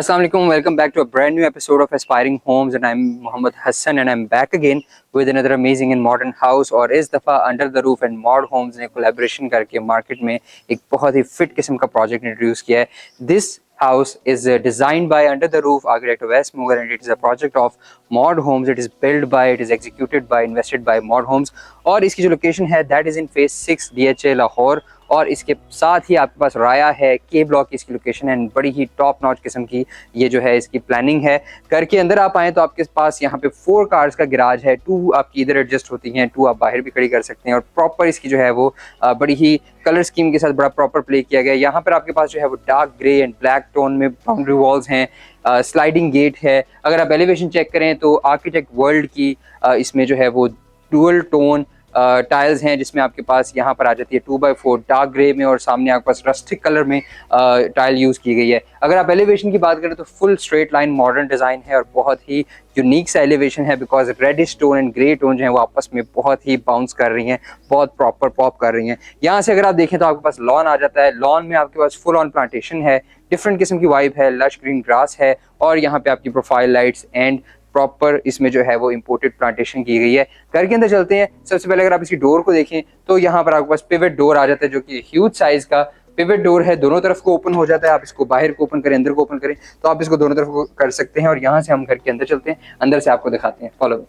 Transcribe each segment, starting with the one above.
Assalamu alaikum, welcome back to a brand new episode of Aspiring Homes and I'm Muhammad Hassan and I'm back again with another amazing and modern house। और इस दफ़ा Under the Roof and Mod Homes ने collaboration करके market में एक बहुत ही fit किस्म का प्रोजेक्ट इंट्रोड्यूस किया है। This house is designed by Under the Roof architect Wes Mughal and it is a project of Mod Homes। It is built by, it is executed by, invested by Mod Homes और इसकी जो location है that is in phase 6 DHA Lahore और इसके साथ ही आपके पास राया है, के ब्लॉक की इसकी लोकेशन है। बड़ी ही टॉप नॉच किस्म की ये जो है इसकी प्लानिंग है। घर के अंदर आप आएँ तो आपके पास यहाँ पे 4 कार्स का गैराज है, 2 आपकी इधर एडजस्ट होती हैं, 2 आप बाहर भी खड़ी कर सकते हैं और प्रॉपर इसकी जो है वो बड़ी ही कलर स्कीम के साथ बड़ा प्रॉपर प्ले किया गया है। यहाँ पर आपके पास जो है वो dark grey and black tone में बाउंड्री वॉल्स हैं, स्लाइडिंग गेट है। अगर आप एलिवेशन चेक करें तो आर्किटेक्ट वर्ल्ड की इसमें जो है वो डुअल टोन टाइल्स हैं जिसमें आपके पास यहाँ पर आ जाती है 2x4 डार्क ग्रे में और सामने आपके पास रस्टिक कलर में टाइल यूज़ की गई है। अगर आप एलिवेशन की बात करें तो full straight line modern design है और बहुत ही यूनिक सा एलिवेशन है because reddish tone and grey tone जो है वो आपस में बहुत ही बाउंस कर रही हैं, बहुत प्रॉपर पॉप कर रही हैं। यहाँ से अगर आप देखें तो आपके पास लॉन आ जाता है। लॉन में आपके पास फुल ऑन प्लांटेशन है, डिफरेंट किस्म की वाइब है, लश ग्रीन ग्रास है और यहाँ पे आपकी प्रोफाइल लाइट्स एंड प्रॉपर इसमें जो है वो इंपोर्टेड प्लांटेशन की गई है। घर के अंदर चलते हैं। सबसे पहले अगर आप इसकी डोर को देखें तो यहाँ पर आपके पास पिवट डोर आ जाता है जो कि ह्यूज साइज का पिवट डोर है। दोनों तरफ को ओपन हो जाता है। आप इसको बाहर को ओपन करें, अंदर को ओपन करें तो आप इसको दोनों तरफ को कर सकते हैं और यहाँ से हम घर के अंदर चलते हैं, अंदर से आपको दिखाते हैं। फॉलो।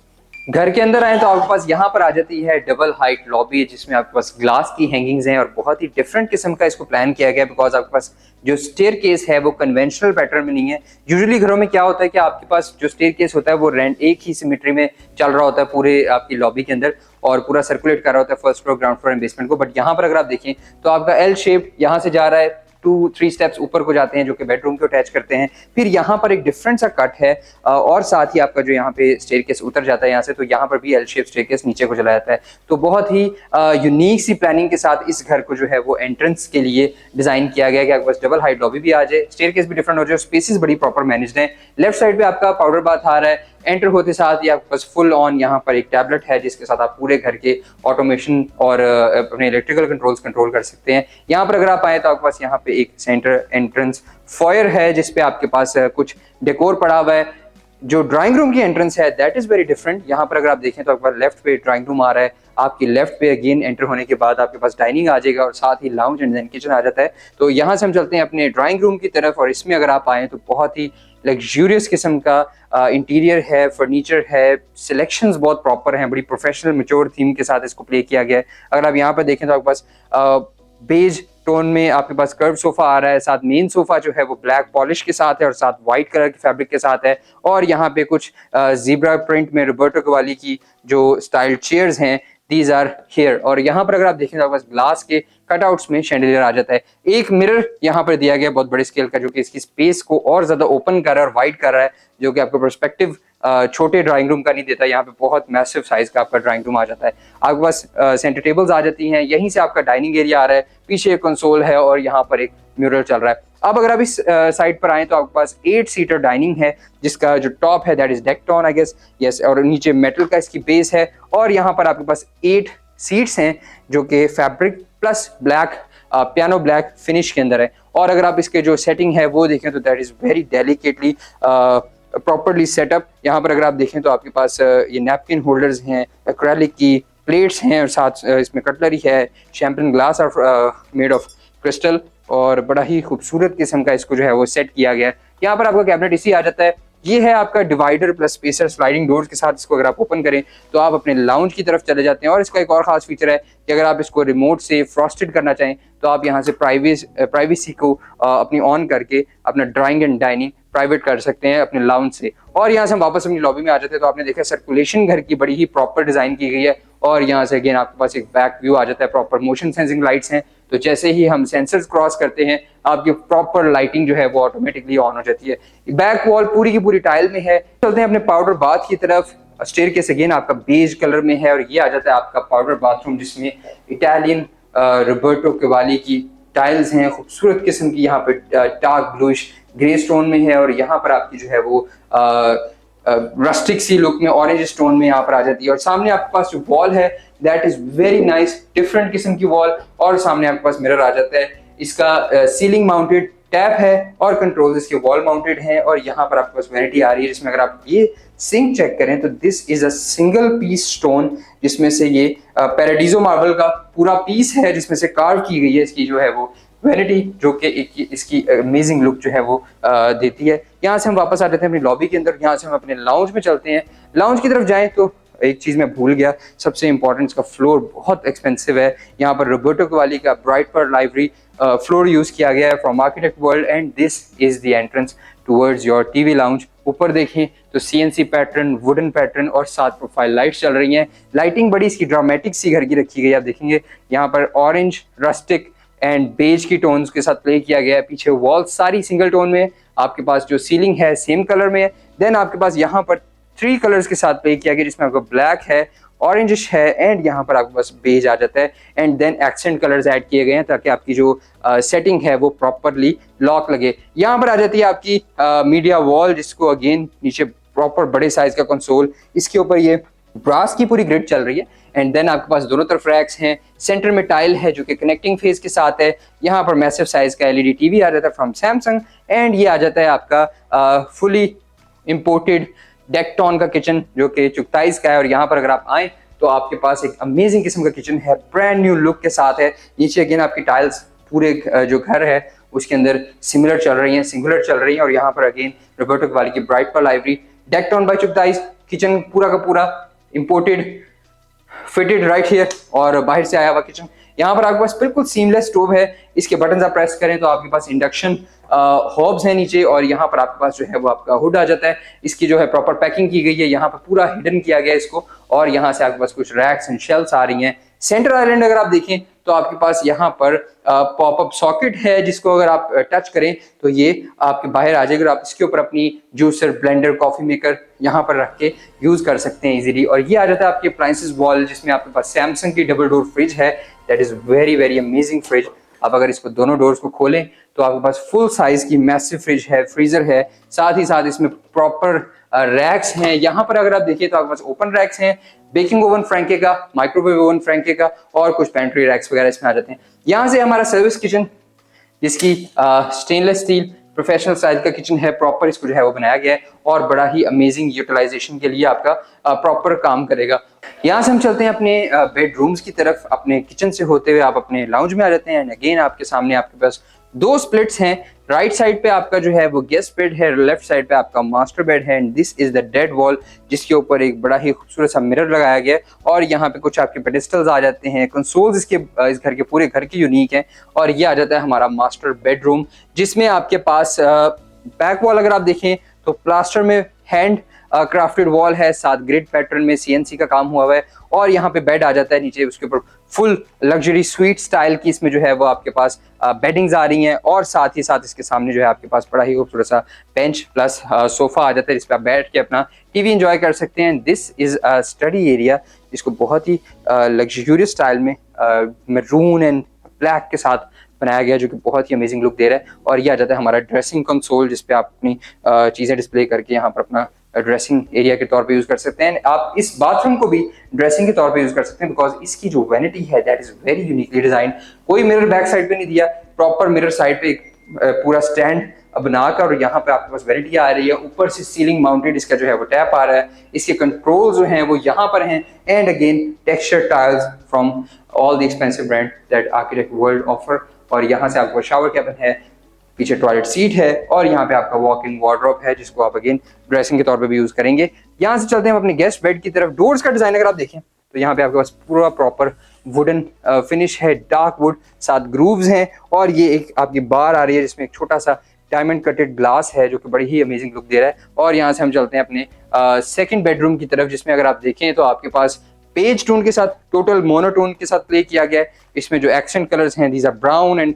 घर के अंदर आए तो आपके पास यहाँ पर आ जाती है डबल हाइट लॉबी जिसमें आपके पास ग्लास की हैंगिंग्स हैं और बहुत ही डिफरेंट किस्म का इसको प्लान किया गया है बिकॉज आपके पास जो स्टेयर केस है वो कन्वेंशनल पैटर्न में नहीं है। यूजुअली घरों में क्या होता है कि आपके पास जो स्टेयर केस होता है वो एक ही सिमेट्री में चल रहा होता है पूरे आपकी लॉबी के अंदर और पूरा सर्कुलेट कर रहा होता है first floor, ground floor and basement को। बट यहाँ पर अगर आप देखें तो आपका एल शेप यहाँ से जा रहा है, 2-3 स्टेप्स ऊपर को जाते हैं जो कि बेडरूम को अटैच करते हैं। फिर यहाँ पर एक डिफरेंट सा कट है और साथ ही आपका जो यहाँ पे स्टेयरकेस उतर जाता है यहाँ से तो यहाँ पर भी एल शेप स्टेयरकेस नीचे को चला जाता है। तो बहुत ही यूनिक सी प्लानिंग के साथ इस घर को जो है वो एंट्रेंस के लिए डिजाइन किया गया है कि आपके पास डबल हाइट लॉबी भी आ जाए, स्टेयरकेस भी डिफरेंट हो जाए, स्पेसेस बड़ी प्रॉपर मैनेज्ड हैं। लेफ्ट साइड पे आपका पाउडर बाथ आ रहा है। एंटर होते साथ ही आपके पास फुल ऑन यहाँ पर एक टैबलेट है जिसके साथ आप पूरे घर के ऑटोमेशन और अपने इलेक्ट्रिकल कंट्रोल्स कंट्रोल कर सकते हैं। यहाँ पर अगर आप आए तो आपके पास यहाँ पे एक सेंटर एंट्रेंस फॉयर है जिसपे आपके पास कुछ डेकोर पड़ा हुआ है। जो ड्राइंग रूम की एंट्रेंस है दैट इज वेरी डिफरेंट। यहाँ पर अगर आप देखें तो आपके पास लेफ्ट पे ड्राइंग रूम आ रहा है, आपकी लेफ्ट पे अगेन एंटर होने के बाद आपके पास डाइनिंग आ जाएगा और साथ ही लाउंज एंड देन किचन आ जाता है। तो यहाँ से हम चलते हैं अपने ड्राइंग रूम की तरफ और इसमें अगर आप आए तो बहुत ही लग्जूरियस किस्म का इंटीरियर है, फर्नीचर है, सिलेक्शंस बहुत प्रॉपर हैं, बड़ी प्रोफेशनल मैच्योर थीम के साथ इसको प्ले किया गया है। अगर आप यहाँ पर देखें तो आपके पास बेज टोन में आपके पास कर्व सोफा आ रहा है, साथ मेन सोफा जो है वो ब्लैक पॉलिश के साथ है और साथ व्हाइट कलर के फैब्रिक के साथ है और यहाँ पे कुछ ज़ीब्रा प्रिंट में रोबर्टो कवाली की जो स्टाइल चेयर्स हैं दीज आर हियर। और यहाँ पर अगर आप देखें तो आपके पास ग्लास के कटआउट्स में शैंडलियर आ जाता है। एक मिरर यहाँ पर दिया गया बहुत बड़े स्केल का जो कि इसकी स्पेस को और ज्यादा ओपन कर रहा है और वाइड कर रहा है जो कि आपको पर्सपेक्टिव छोटे ड्राइंग रूम का नहीं देता। यहाँ पे बहुत मैसिव साइज का आपका ड्राइंग रूम आ जाता है। आपके पास सेंटर टेबल्स आ जाती हैं, यहीं से आपका डाइनिंग एरिया आ रहा है, पीछे एक कंसोल है और यहाँ पर एक मिरर चल रहा है। अब अगर आप इस साइड पर आए तो आपके पास 8 सीटर डाइनिंग है जिसका जो टॉप है that is Dekton I guess, yes, और नीचे मेटल का इसकी बेस है और यहाँ पर आपके पास 8 सीट्स हैं जो कि fabric plus black piano black finish के अंदर है। और अगर आप इसके जो सेटिंग है वो देखें तो that is very delicately properly setup. यहाँ पर अगर आप देखें तो आपके पास ये नैपकिन होल्डर्स हैं, एक्रेलिक की प्लेट्स हैं और साथ इसमें कटलरी है, champagne glass of made of crystal और बड़ा ही खूबसूरत किस्म का इसको जो है वो सेट किया गया है। यहाँ पर आपका कैबिनेट इसी आ जाता है। ये है आपका divider plus spacer sliding doors के साथ। इसको अगर आप ओपन करें तो आप अपने लाउंज की तरफ चले जाते हैं और इसका एक और खास फीचर है कि अगर आप इसको रिमोट से फ्रॉस्टेड करना चाहें तो आप यहाँ से प्राइवेसी को अपनी ऑन करके अपना ड्राइंग एंड डाइनिंग प्राइवेट कर सकते हैं अपने लाउंज से। और यहाँ से हम वापस अपनी लॉबी में आ जाते हैं तो आपने देखा सर्कुलेशन घर की बड़ी ही प्रॉपर डिजाइन की गई है और यहाँ से अगेन आपके पास एक बैक व्यू आ जाता है। प्रॉपर मोशन सेंसिंग लाइट्स हैं तो जैसे ही हम सेंसर्स क्रॉस करते हैं आपकी प्रॉपर लाइटिंग जो है वो ऑटोमेटिकली ऑन हो जाती है। बैक वॉल पूरी की पूरी टाइल में है। चलते हैं अपने पाउडर बाथ की तरफ। स्टेयरकेस अगेन आपका बेज कलर में है और ये आ जाता है आपका पाउडर बाथरूम जिसमें इटालियन रोबर्टो कवाली की टाइल्स हैं, खूबसूरत किस्म की। यहाँ पे डार्क ब्लूइश ग्रे स्टोन में है और यहाँ पर आपकी जो है वो रस्टिक सी लुक में ऑरेंज स्टोन में यहाँ पर आ जाती है। और सामने आपके पास जो वॉल है that is very nice, different किस्म की वॉल और सामने आपके पास मिरर आ जाता है। इसका सीलिंग माउंटेड टैप है और कंट्रोल्स इसके वॉल माउंटेड हैं। और यहाँ पर आपके पास वैनिटी आ रही है जिसमें अगर आप ये सिंक चेक करें तो this is a single piece stone, जिसमें से ये पैराडीजो मार्बल का पूरा पीस है जिसमें से कार्व की गई है इसकी जो है वो वैनिटी, जो कि इसकी अमेजिंग लुक जो है वो देती है। यहाँ से हम वापस आ जाते हैं अपनी लॉबी के अंदर। यहाँ से हम अपने लाउंज में चलते हैं। लाउंज की तरफ जाएं तो एक चीज मैं भूल गया, सबसे इंपॉर्टेंट, इसका फ्लोर बहुत एक्सपेंसिव है। यहाँ पर रोबर्टो कवाली का ब्राइट पर लाइब्रेरी फ्लोर यूज किया गया है from architect world and this is the entrance towards your TV lounge. ऊपर देखें तो सीएनसी पैटर्न, वुडन पैटर्न और 7 प्रोफाइल लाइट्स चल रही हैं। लाइटिंग बड़ी इसकी ड्रामेटिक सी घर की रखी गई। आप देखेंगे यहाँ पर ऑरेंज, रस्टिक एंड बेज की टोन्स के साथ प्ले किया गया है। पीछे वॉल सारी सिंगल टोन में, आपके पास जो सीलिंग है सेम कलर में है। देन आपके पास यहाँ पर 3 कलर्स के साथ प्ले किया गया जिसमें आपको ब्लैक है, ऑरेंजिश है एंड यहाँ पर आपके पास बेज आ जाता है। And then accent colours add किए गए हैं ताकि आपकी जो सेटिंग है वो प्रॉपरली लॉक लगे। यहाँ पर आ जाती है आपकी मीडिया वॉल, जिसको अगेन नीचे प्रॉपर बड़े साइज का कंसोल, इसके ऊपर ये ब्रास की पूरी ग्रिड चल रही है। एंड देन आपके पास दोनों तरफ रैक्स हैं। सेंटर में टाइल है जो कि कनेक्टिंग फेस के साथ है। यहाँ पर मैसिव साइज का एलईडी टीवी आ जाता है फ्रॉम सैमसंग। एंड ये आ जाता है आपका फुली इंपोर्टेड डेक्टॉन का किचन जो कि चुगताईस का है। और यहाँ पर अगर आप आए तो आपके पास एक अमेजिंग किस्म का किचन है, ब्रांड न्यू लुक के साथ है। नीचे अगेन आपकी टाइल्स पूरे जो घर है उसके अंदर सिंगुलर चल रही हैं। और यहाँ पर अगेन रोबर्टो कवाली की ब्राइट पर लाइब्रेरी, डेक्टॉन बाय चुगताईस, किचन पूरा का पूरा इंपोर्टेड, फिटेड राइट हियर और बाहर से आया हुआ किचन। यहाँ पर आपके पास बिल्कुल सीमलेस स्टोव है। इसके बटन आप प्रेस करें तो आपके पास इंडक्शन हॉब्स है नीचे और यहाँ पर आपके पास जो है वो आपका हुड आ जाता है। इसकी जो है प्रॉपर पैकिंग की गई है, यहाँ पर पूरा हिडन किया गया है इसको। और यहाँ से आपके पास कुछ रैक्स एंड शेल्फ्स आ रही हैं। सेंटर आइलैंड अगर आप देखें तो आपके पास यहाँ पर पॉपअप सॉकेट है जिसको अगर आप टच करें तो ये आपके बाहर आ जाएगा। आप इसके ऊपर अपनी जूसर, ब्लेंडर, कॉफी मेकर यहाँ पर रख के यूज कर सकते हैं इजीली। और ये आ जाता है आपके अप्लायंसेस वॉल जिसमें आपके पास सैमसंग की डबल डोर फ्रिज है। That is very very amazing fridge. अब अगर इसको दोनों डोर्स को खोलें तो आपके पास फुल साइज की मैसिव फ्रिज है, फ्रीजर है, साथ ही साथ इसमें प्रॉपर रैक्स हैं। यहाँ पर अगर आप देखिए तो आपके पास ओपन रैक्स हैं, बेकिंग ओवन फ्रैंके का, माइक्रोवेव ओवन फ्रैंके का और कुछ पेंट्री रैक्स वगैरह इसमें आ जाते हैं। यहाँ से हमारा सर्विस किचन जिसकी स्टेनलेस स्टील प्रोफेशनल साइज का किचन है, प्रॉपर इसको जो है वो बनाया गया है और बड़ा ही अमेजिंग यूटिलाइजेशन के लिए आपका प्रॉपर काम करेगा। यहाँ से हम चलते हैं अपने बेडरूम्स की तरफ। अपने किचन से होते हुए आप अपने लाउंज में आ जाते हैं। एंड अगेन आपके सामने आपके पास 2 स्प्लिट्स हैं। राइट साइड पे आपका जो है वो गेस्ट बेड है, लेफ्ट साइड पे आपका मास्टर बेड है। And this is the dead wall जिसके ऊपर एक बड़ा ही खूबसूरत सा मिरर लगाया गया है। और यहाँ पे कुछ आपके पेडिस्टल्स आ जाते हैं। कंसोल्स इस घर के पूरे घर की यूनिक है। और ये आ जाता है हमारा मास्टर बेडरूम जिसमें आपके पास बैक वॉल अगर आप देखें तो प्लास्टर में हैंड क्राफ्टेड वॉल है, साथ ग्रिड पैटर्न में सीएनसी का काम हुआ है। और यहाँ पे बेड आ जाता है नीचे, उसके ऊपर फुल लग्जरी स्वीट स्टाइल की इसमें जो है वो आपके पास बेडिंग्स आ रही हैं। और साथ ही साथ इसके सामने जो है आपके पास बड़ा ही खूबसूरत सा बेंच प्लस सोफा आ जाता है जिसपे आप बैठ के अपना टीवी एंजॉय कर सकते हैं। This is a study area जिसको बहुत ही लग्जरियस स्टाइल में मैरून एंड ब्लैक के साथ बनाया गया जो कि बहुत ही अमेजिंग लुक दे रहा है। और ये आ जाता है हमारा ड्रेसिंग कंसोल जिसपे आप अपनी चीजें डिस्प्ले करके यहाँ पर अपना ड्रेसिंग एरिया के तौर पे यूज कर सकते हैं। आप इस बाथरूम को भी ड्रेसिंग के तौर पे यूज कर सकते हैं बिकॉज इसकी जो वैनिटी है that is very uniquely design. कोई मिरर बैक साइड पे नहीं दिया, प्रॉपर मिरर साइड पे एक पूरा स्टैंड बनाकर और यहाँ पे आपके पास वैनिटी आ रही है। ऊपर से सीलिंग माउंटेड इसका जो है वो टैप आ रहा है। इसके कंट्रोल जो हैं वो यहाँ पर हैं। And again texture tiles from all the expensive brand that architect world offer. और यहाँ से आपको शावर कैबिन है, पीछे टॉयलेट सीट है और यहाँ पे आपका वॉक इन वार्डरोब है जिसको आप अगेन ड्रेसिंग के तौर पे भी यूज करेंगे। यहाँ से चलते हैं अपने गेस्ट बेड की तरफ। डोर्स का डिजाइन अगर आप देखें तो यहाँ पे आपके पास पूरा प्रॉपर वुडन फिनिश है, डार्क वुड, साथ ग्रूव्स हैं। और ये एक आपकी बार आ रही है जिसमें एक छोटा सा डायमंड कटेड ग्लास है जो कि बड़ी ही अमेजिंग लुक दे रहा है। और यहाँ से हम चलते हैं अपने सेकेंड बेडरूम की तरफ जिसमें अगर आप देखें तो आपके पास पेज टोन के साथ, टोटल मोनोटोन के साथ प्ले किया गया है। इसमें जो एक्सेंट कलर्स हैं these are brown and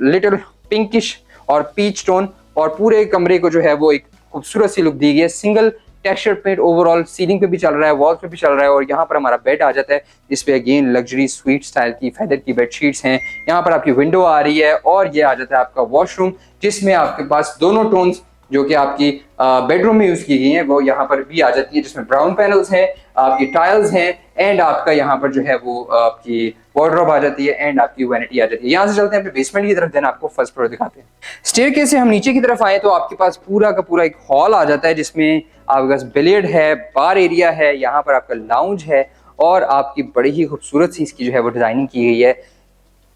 little pinkish और पीच टोन। और पूरे कमरे को जो है वो एक खूबसूरत सी लुक दी गई है। Single texture paint overall ceiling पे भी चल रहा है, वॉल्स पे भी चल रहा है। और यहाँ पर हमारा बेड आ जाता है जिसपे अगेन लग्जरी स्वीट स्टाइल की फेदर की बेडशीट्स हैं। यहाँ पर आपकी विंडो आ रही है और ये आ जाता है आपका वॉशरूम जिसमें आपके पास दोनों टोन्स जो कि आपकी बेडरूम में यूज की गई हैं वो यहाँ पर भी आ जाती है जिसमें ब्राउन पैनल्स हैं, आपकी टाइल्स हैं। एंड आपका यहाँ पर जो है वो आपकी वार्डरोब आ जाती है एंड आपकी वैनिटी आ जाती है। यहाँ से चलते हैं अपने बेसमेंट की तरफ, देन आपको फर्स्ट फ्लोर दिखाते हैं। स्टेयरकेस से हम नीचे की तरफ आए तो आपके पास पूरा का पूरा एक हॉल आ जाता है जिसमें आपके पास बिलियर्ड है, बार एरिया है, यहाँ पर आपका लाउंज है और आपकी बड़ी ही खूबसूरत सी इसकी जो है वो डिजाइनिंग की गई है।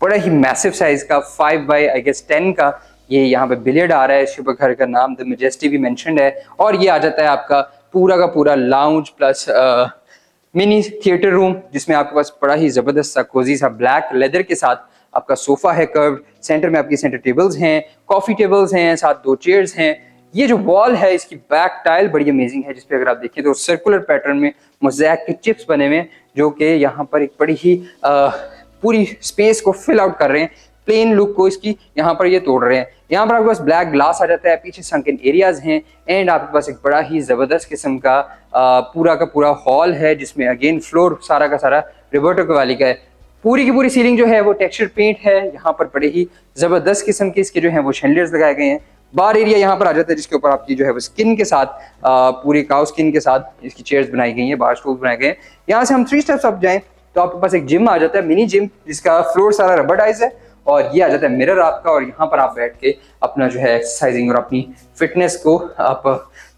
बड़ा ही मैसिव साइज का 5 बाई आई गेस 10 का ये यहाँ पे बिलियर्ड आ रहा है। इसके ऊपर घर का नाम द मैजेस्टी भी मेंशन्ड है और ये आ जाता है आपका पूरा का पूरा lounge plus mini theatre room जिसमें आपके पास बड़ा ही जबरदस्त सा कोजी सा ब्लैक लेदर के साथ आपका सोफा है कर्व्ड, सेंटर में आपकी सेंटर टेबल्स हैं, कॉफी टेबल्स हैं, साथ 2 चेयर्स हैं। ये जो वॉल है इसकी बैक टाइल बड़ी अमेजिंग है जिसपे अगर आप देखें तो सर्कुलर पैटर्न में मोज़ैक के चिप्स बने हुए हैं जो कि यहाँ पर एक बड़ी ही पूरी स्पेस को फिल आउट कर रहे हैं, प्लेन लुक को इसकी यहाँ पर ये तोड़ रहे हैं। यहाँ पर आपके पास ब्लैक ग्लास आ जाता है, पीछे संकन एरियाज हैं एंड आपके पास एक बड़ा ही जबरदस्त किस्म का पूरा का पूरा हॉल है जिसमें अगेन फ्लोर सारा का सारा रोबर्टो कैवाली का है। पूरी की पूरी सीलिंग जो है वो टेक्सचर पेंट है। यहाँ पर बड़े ही जबरदस्त किस्म के इसके जो है वो शैंडलियर्स लगाए गए हैं। बार एरिया यहाँ पर आ जाता है जिसके ऊपर आपकी जो है वो स्किन के साथ पूरी काउ स्किन के साथ इसकी चेयर्स बनाई गई हैं, बार स्टूल बनाए गए हैं। यहाँ से हम 3 स्टेप्स अप जाएं तो आपके पास एक जिम आ जाता है, मिनी जिम जिसका फ्लोर सारा रबर्डाइज है और ये आ जाता है मिरर आपका और यहाँ पर आप बैठ के अपना जो है एक्सरसाइजिंग और अपनी फिटनेस को आप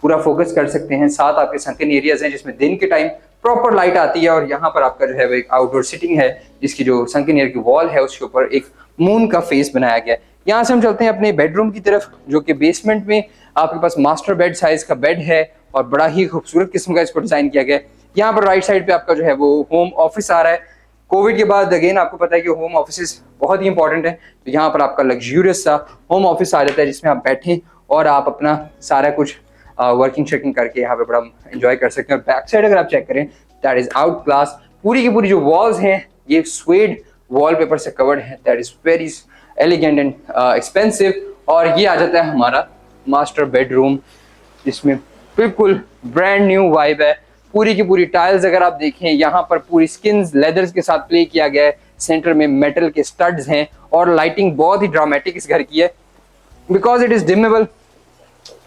पूरा फोकस कर सकते हैं। साथ आपके संकन एरियाज हैं जिसमें दिन के टाइम प्रॉपर लाइट आती है और यहाँ पर आपका जो है वो एक आउटडोर सिटिंग है जिसकी जो संकन एरिया की वॉल है उसके ऊपर एक मून का फेस बनाया गया है। यहाँ से हम चलते हैं अपने बेडरूम की तरफ जो कि बेसमेंट में आपके पास मास्टर बेड साइज का बेड है और बड़ा ही खूबसूरत किस्म का इसको डिजाइन किया गया है। यहाँ पर राइट साइड पे आपका जो है वो होम ऑफिस आ रहा है। कोविड के बाद अगेन आपको पता है कि होम ऑफिस बहुत ही इंपॉर्टेंट है, तो यहाँ पर आपका लग्जूरियस सा होम ऑफिस आ जाता है जिसमें आप बैठें और आप अपना सारा कुछ वर्किंग शेकिंग करके यहाँ पे बड़ा एंजॉय कर सकते हैं। और बैक साइड अगर आप चेक करें दैट इज आउट क्लास। पूरी की पूरी जो वॉल्स हैं ये स्वेड वॉलपेपर से कवर्ड है, that is very elegant and expensive. और ये आ जाता है हमारा मास्टर बेडरूम जिसमें बिल्कुल ब्रांड न्यू वाइब है। पूरी की पूरी टाइल्स अगर आप देखें यहाँ पर पूरी स्किन्स लेदर्स के साथ प्ले किया गया है। सेंटर में मेटल के स्टड्स हैं और लाइटिंग बहुत ही ड्रामेटिक इस घर की है बिकॉज इट इज डिमेबल।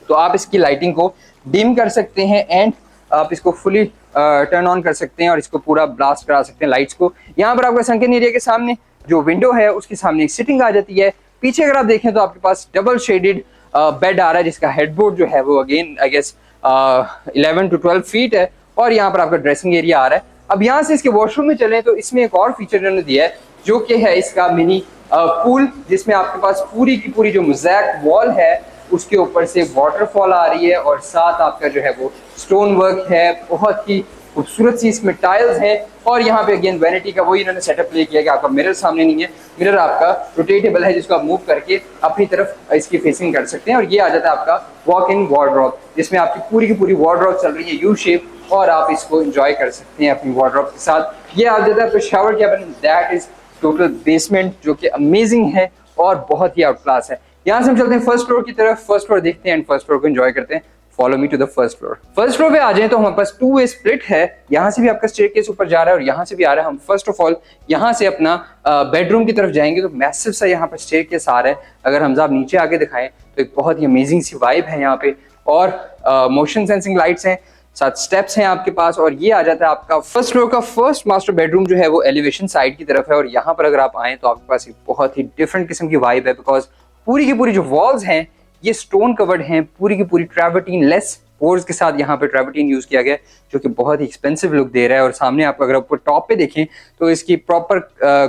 तो आप इसकी लाइटिंग को डिम कर सकते हैं एंड आप इसको फुली टर्न ऑन कर सकते हैं और इसको पूरा ब्लास्ट करा सकते हैं लाइट्स को। यहाँ पर आपका संकन एरिया के सामने जो विंडो है उसके सामने एक सिटिंग आ जाती है। पीछे अगर आप देखें तो आपके पास डबल शेडेड बेड आ रहा है जिसका हेडबोर्ड जो है वो again I guess 11 to 12 feet है और यहाँ पर आपका ड्रेसिंग एरिया आ रहा है। अब यहाँ से इसके वॉशरूम में चलें तो इसमें एक और फीचर इन्होंने दिया है जो कि है इसका मिनी पूल जिसमें आपके पास पूरी की पूरी जो मोज़ैक वॉल है उसके ऊपर से वाटरफॉल आ रही है और साथ आपका जो है वो स्टोन वर्क है। बहुत ही खूबसूरत सी इसमें टाइल्स हैं और यहाँ पे अगेन वैनिटी का वही इन्होंने सेटअप प्ले किया कि आपका मिरर सामने नहीं है, मिरर आपका रोटेटेबल है जिसको आप मूव करके अपनी तरफ इसकी फेसिंग कर सकते हैं। और ये आ जाता है आपका वॉक इन वार्डरोब जिसमें आपकी पूरी की पूरी वार्डरोब चल रही है यू शेप और आप इसको एंजॉय कर सकते हैं अपनी वार्डरोब के साथ। ये आ जाता है आपका shower cabin, that is total basement जो कि अमेजिंग है और बहुत ही आउट क्लास है। यहाँ से हम चलते हैं फर्स्ट फ्लोर की तरफ, फर्स्ट फ्लोर देखते हैं एंड फर्स्ट फ्लोर को एंजॉय करते हैं। Follow me to the first floor. First floor पे आ जाए तो हमारे पास 2 वे स्प्लिट है। यहाँ से भी आपका स्टेयरकेस ऊपर जा रहा है और यहाँ से भी आ रहा है। हम फर्स्ट ऑफ ऑल यहाँ से अपना बेडरूम की तरफ जाएंगे तो मैसिव सा यहाँ पर स्टेयरकेस आ रहा है। अगर हम आप नीचे आके दिखाएं तो एक बहुत ही अमेजिंग सी वाइब है यहाँ पे और मोशन सेंसिंग लाइट्स हैं, साथ स्टेप्स हैं आपके पास। और ये आ जाता है आपका फर्स्ट फ्लोर का फर्स्ट मास्टर बेडरूम जो है वो एलिवेशन साइड की तरफ है और यहाँ पर अगर आप आए तो आपके पास एक बहुत ही डिफरेंट किस्म की वाइब है बिकॉज पूरी की पूरी जो वॉल्स हैं ये स्टोन कवर्ड हैं, पूरी की पूरी ट्रैवर्टीन लेस पोर्स के साथ यहाँ पे ट्रैवर्टीन यूज किया गया है जो कि बहुत ही एक्सपेंसिव लुक दे रहा है। और सामने आप अगर ऊपर टॉप पे देखें तो इसकी प्रॉपर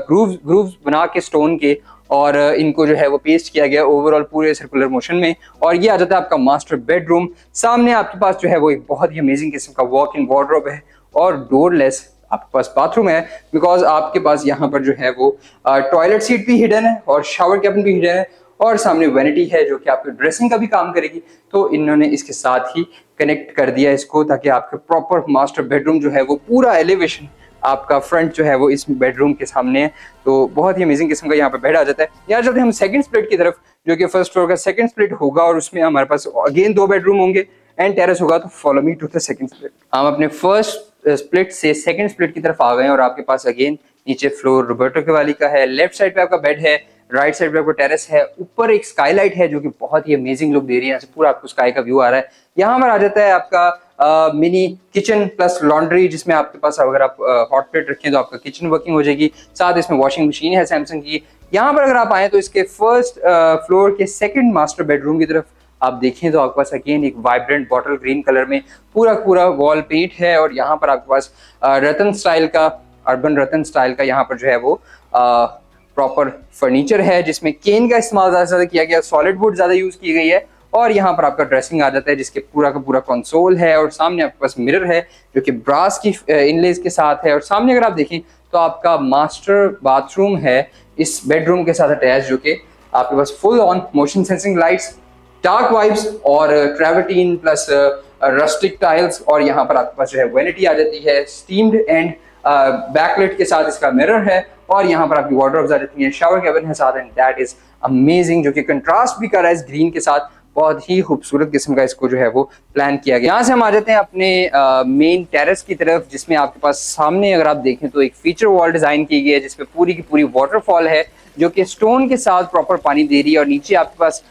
ग्रूव्स बना के स्टोन के और इनको जो है वो पेस्ट किया गया ओवरऑल पूरे सर्कुलर मोशन में। और ये आ जाता है आपका मास्टर बेडरूम। सामने आपके पास जो है वो एक बहुत ही अमेजिंग किस्म का वॉक इन वार्डरोब है और डोरलेस आपके पास बाथरूम है बिकॉज आपके पास यहाँ पर जो है वो टॉयलेट सीट भी हिडन है और शावर कैबिन भी हिडन है और सामने वैनिटी है जो कि आपके ड्रेसिंग का भी काम करेगी। तो इन्होंने इसके साथ ही कनेक्ट कर दिया इसको ताकि आपके प्रॉपर मास्टर बेडरूम जो है वो पूरा एलिवेशन आपका फ्रंट जो है वो इस बेडरूम के सामने है। तो बहुत ही अमेजिंग किस्म का यहाँ पे बेड आ जाता है। यहाँ चलते हैं हम सेकंड स्प्लिट की तरफ जो कि फर्स्ट फ्लोर का सेकंड स्प्लिट होगा और उसमें हमारे पास अगेन 2 बेडरूम होंगे एंड टेरेस होगा। तो follow me to the second split. हम अपने फर्स्ट स्प्लिट से सेकंड स्प्लिट की तरफ आ गए और आपके पास अगेन नीचे फ्लोर रोबर्टो कैवाली का है, लेफ्ट साइड पे आपका बेड है, राइट साइड पे आपको टेरेस है, ऊपर एक स्काईलाइट है जो कि बहुत ही अमेजिंग लुक दे रही है। यहाँ से पूरा आपको स्काई का व्यू आ रहा है। यहाँ पर आ जाता है आपका मिनी किचन प्लस लॉन्ड्री, जिसमें आपके पास अगर आप हॉट प्लेट रखें तो आपका किचन वर्किंग हो जाएगी। साथ इसमें वॉशिंग मशीन है सैमसंग की। यहाँ पर अगर आप आए तो इसके फर्स्ट फ्लोर के सेकंड मास्टर बेडरूम की तरफ आप देखें तो आपके पास अगेन एक वाइब्रेंट बॉटल ग्रीन कलर में पूरा पूरा वॉल पेंट है, और यहाँ पर आपके पास रतन स्टाइल का, अर्बन रतन स्टाइल का यहाँ पर जो है वो प्रॉपर फर्नीचर है, जिसमें केन का इस्तेमाल ज्यादा किया गया, सॉलिड वुड ज्यादा यूज की गई है। और यहाँ पर आपका ड्रेसिंग आ जाता है जिसके पूरा का पूरा कंसोल है, और सामने आपके पास मिरर है जो कि ब्रास की इनलेज के साथ है। और सामने अगर आप देखें तो आपका मास्टर बाथरूम है इस बेडरूम के साथ अटैच, जो कि आपके पास full on motion sensing lights, dark vibes और ट्रेवर्टीन प्लस रस्टिक टाइल्स। और यहाँ पर आपके पास जो है वैनिटी आ जाती है, स्टीम्ड एंड बैकलाइट के साथ इसका मिरर है, और यहाँ पर आपकी वार्डरोब्स आ जाती हैं, शावर कैबिन है साथ, एंड दैट इज अमेजिंग, जो कि कंट्रास्ट भी कर रहा है इस ग्रीन के साथ। बहुत ही खूबसूरत किस्म का इसको जो है वो प्लान किया गया। यहाँ से हम आ जाते हैं अपने मेन टेरेस की तरफ, जिसमें आपके पास सामने अगर आप देखें तो एक फीचर वॉल डिजाइन की गई है, जिसमें पूरी की पूरी वाटरफॉल है जो कि स्टोन के साथ प्रॉपर पानी दे रही है, और नीचे आपके पास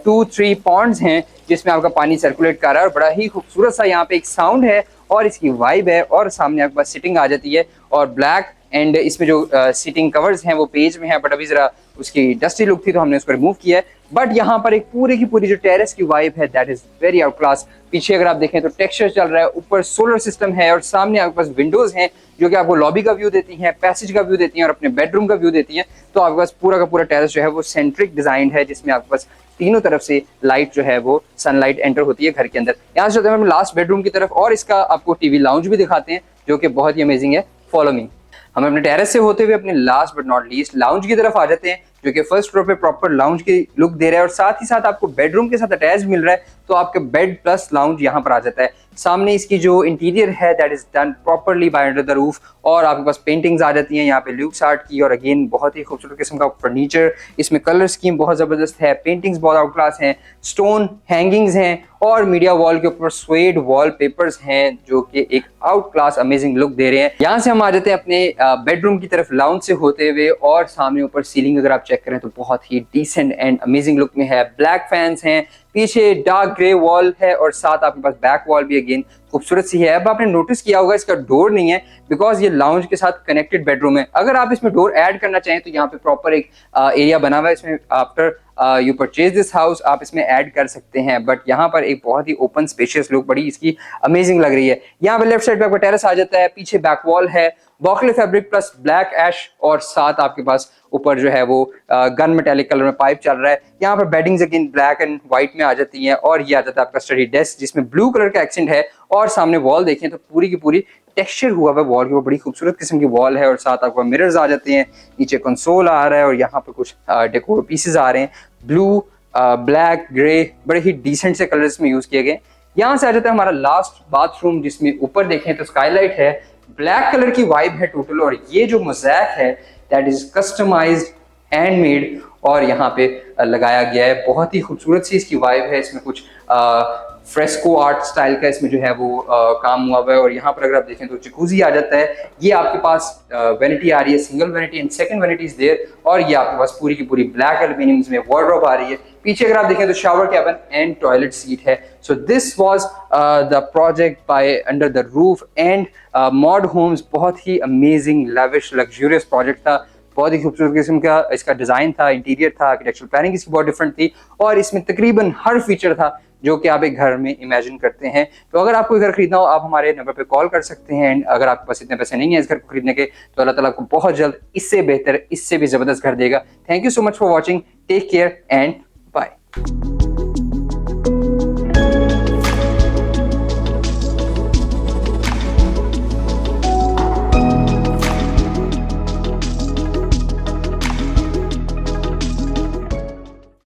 2-3 पॉन्ड्स हैं जिसमें आपका पानी सर्कुलेट कर रहा है, और बड़ा ही खूबसूरत सा यहाँ पे एक साउंड है और इसकी वाइब है। और सामने आपके पास सिटिंग आ जाती है, और ब्लैक एंड इसमें जो सीटिंग कवर्स हैं वो पेज में है, बट अभी जरा उसकी डस्टी लुक थी तो हमने उसको रिमूव किया है। बट यहाँ पर एक पूरी की पूरी जो टेरेस की वाइब है that is very out class. पीछे अगर आप देखें तो टेक्सचर चल रहा है, ऊपर सोलर सिस्टम है, और सामने आपके पास विंडोज हैं जो कि आपको लॉबी का व्यू देती हैं, पैसेज का व्यू देती हैं, और अपने बेडरूम का व्यू देती हैं। तो आपके पास पूरा का पूरा टेरेस जो है वो सेंट्रिक डिजाइन है, जिसमें आपके पास तीनों तरफ से लाइट जो है वो सनलाइट एंटर होती है घर के अंदर। यहाँ से हम लास्ट बेडरूम की तरफ, और इसका आपको टीवी लाउंज भी दिखाते हैं जो कि बहुत ही अमेजिंग है। Follow me. हम अपने टेरेस से होते हुए अपने last but not least lounge की तरफ आ जाते हैं, जो कि फर्स्ट फ्लोर पे प्रॉपर लाउंज की लुक दे रहा है, और साथ ही साथ आपको बेडरूम के साथ अटैच मिल रहा है, तो आपके बेड प्लस लाउंज यहाँ पर आ जाता है। सामने इसकी जो इंटीरियर है that is done properly bye Under the roof, और आपके पास पेंटिंग्स आ जाती हैं यहाँ पे ल्यूक्स आर्ट की, और अगेन बहुत ही खूबसूरत किस्म का फर्नीचर, इसमें कलर स्कीम बहुत जबरदस्त है, पेंटिंग्स बहुत आउट क्लास हैं, स्टोन हैंगिंग्स हैं, और मीडिया वॉल के ऊपर स्वेड वॉल पेपर्स हैं जो कि एक आउट क्लास अमेजिंग लुक दे रहे हैं। यहाँ से हम आ जाते हैं अपने बेडरूम की तरफ लाउंज से होते हुए, और सामने ऊपर सीलिंग अगर आप चेक करें तो बहुत ही डिसेंट एंड अमेजिंग लुक में है। ब्लैक फैंस हैं, पीछे डार्क ग्रे वॉल है, और साथ आपके पास बैक वॉल भी अगेन खूबसूरत सी है। अब आपने नोटिस किया होगा इसका डोर नहीं है, बिकॉज ये लाउंज के साथ कनेक्टेड बेडरूम है। अगर आप इसमें डोर ऐड करना चाहें तो यहाँ पे प्रॉपर एक एरिया बना हुआ है, इसमें after you purchase this house आप इसमें ऐड कर सकते हैं, बट यहाँ पर एक बहुत ही ओपन स्पेशियस लुक बड़ी इसकी अमेजिंग लग रही है। यहाँ पे लेफ्ट साइड पे आपका टेरेस आ जाता है, पीछे बैक वॉल है, बॉकले फैब्रिक प्लस ब्लैक ऐश, और साथ आपके पास ऊपर जो है वो गन मेटेलिक कलर में पाइप चल रहा है। यहाँ पर weddings again black and white में आ जाती हैं, और ये आ जाता है आपका स्टडी डेस्क जिसमें ब्लू कलर का एक्सेंट है, और सामने वॉल देखें तो पूरी की पूरी टेक्सचर हुआ है वॉल की, वो बड़ी खूबसूरत किस्म की वॉल है, और साथ आपको मिरर्स आ जाते हैं, नीचे कंसोल आ रहा है, और यहाँ पर कुछ डेकोर पीसेस आ रहे हैं, ब्लू ब्लैक ग्रे, बड़े ही डिसेंट से कलर्स में यूज किए गए। यहाँ से आ जाता है हमारा लास्ट बाथरूम, जिसमें ऊपर देखें तो स्काईलाइट है, ब्लैक कलर की वाइब है टोटल, और ये जो मोज़ैक है दैट इज कस्टमाइज्ड हैंडमेड, और यहाँ पे लगाया गया है। बहुत ही खूबसूरत सी इसकी वाइब है, इसमें कुछ फ्रेस्को आर्ट स्टाइल का इसमें जो है वो काम हुआ है। और यहाँ पर अगर आप देखें तो जकूजी आ जाता है, ये आपके पास वैनिटी आ रही है, single vanity and second vanity is there, और ये आपके पास पूरी की पूरी ब्लैक एल्यूमिनियम में वार्डरोब आ रही है। पीछे अगर आप देखें तो shower cabin and toilet seat है। So this was the project by Under the Roof and Mod Homes. बहुत ही अमेजिंग लैविश लग्जूरियस प्रोजेक्ट था, बहुत ही खूबसूरत किस्म का इसका डिजाइन था, इंटीरियर था, आर्किटेक्चरल प्लानिंग इसकी बहुत डिफरेंट थी, और इसमें तकरीबन हर फीचर था जो कि आप एक घर में इमेजिन करते हैं। तो अगर आपको घर खरीदना हो आप हमारे नंबर पे कॉल कर सकते हैं, एंड अगर आपके पास इतने पैसे नहीं है इस घर को खरीदने के तो अल्लाह ताला आपको बहुत जल्द इससे बेहतर, इससे भी जबरदस्त घर देगा। Thank you so much for watching, take care and